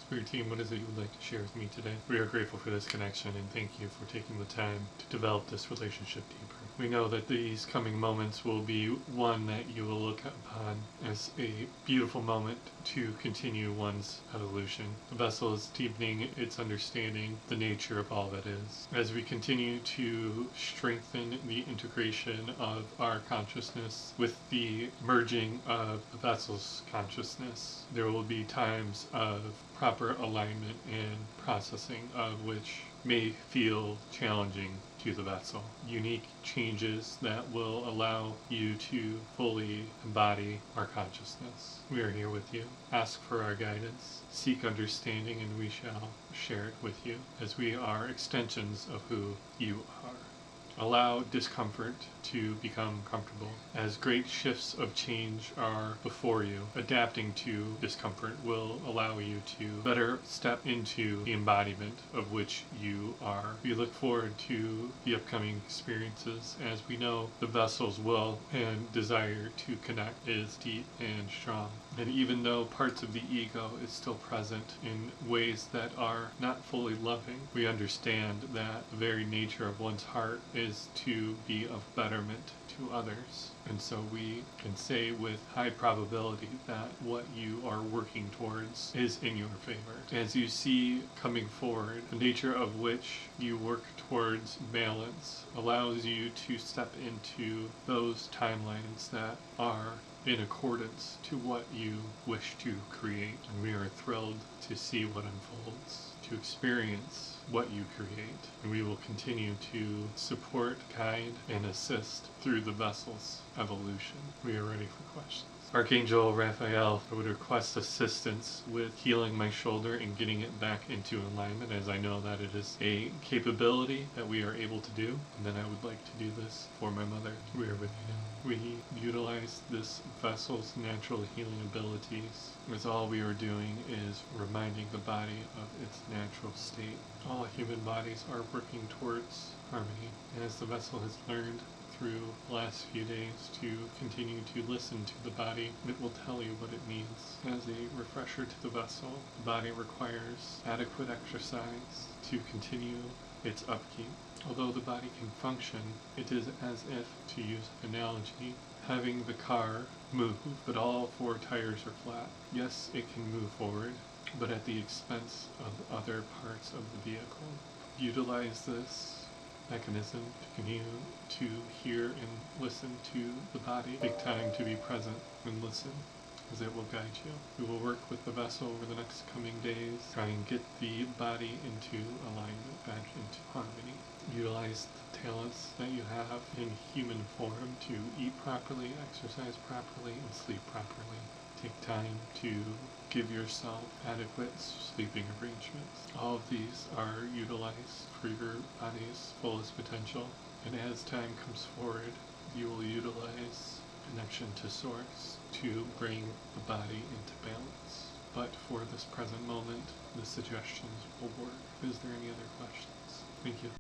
For your team, what is it you would like to share with me today? We are grateful for this connection and thank you for taking the time to develop this relationship deeper. We know that these coming moments will be one that you will look upon as a beautiful moment to continue one's evolution. The vessel is deepening its understanding, the nature of all that is. As we continue to strengthen the integration of our consciousness with the merging of the vessel's consciousness, there will be times of proper alignment and processing of which may feel challenging to the vessel. Unique changes that will allow you to fully embody our consciousness. We are here with you. Ask for our guidance. Seek understanding and we shall share it with you as we are extensions of who you are. Allow discomfort to become comfortable. As great shifts of change are before you, adapting to discomfort will allow you to better step into the embodiment of which you are. We look forward to the upcoming experiences as we know the vessel's will and desire to connect is deep and strong. And even though parts of the ego is still present in ways that are not fully loving, we understand that the very nature of one's heart is to be of betterment to others. And so we can say with high probability that what you are working towards is in your favor. As you see coming forward, the nature of which you work towards balance allows you to step into those timelines that are in accordance to what you wish to create. And we are thrilled to see what unfolds, to experience what you create. And we will continue to support, guide, and assist through the vessel's evolution. We are ready for questions. Archangel Raphael, I would request assistance with healing my shoulder and getting it back into alignment, as I know that it is a capability that we are able to do. And then I would like to do this for my mother. We are with you now. We utilize this vessel's natural healing abilities, as all we are doing is reminding the body of its natural state. All human bodies are working towards harmony, and as the vessel has learned through the last few days to continue to listen to the body, it will tell you what it needs. As a refresher to the vessel, the body requires adequate exercise to continue its upkeep. Although the body can function, it is as if, to use an analogy, having the car move, but all four tires are flat. Yes, it can move forward, but at the expense of other parts of the vehicle. Utilize this mechanism to continue to hear and listen to the body. Take time to be present and listen, as it will guide you. We will work with the vessel over the next coming days, try and get the body into alignment, back into harmony. Utilize the talents that you have in human form to eat properly, exercise properly, and sleep properly. Take time to give yourself adequate sleeping arrangements. All of these are utilized for your body's fullest potential, and as time comes forward, you will utilize connection to source to bring the body into balance. But for this present moment, the suggestions will work. Is there any other questions? Thank you.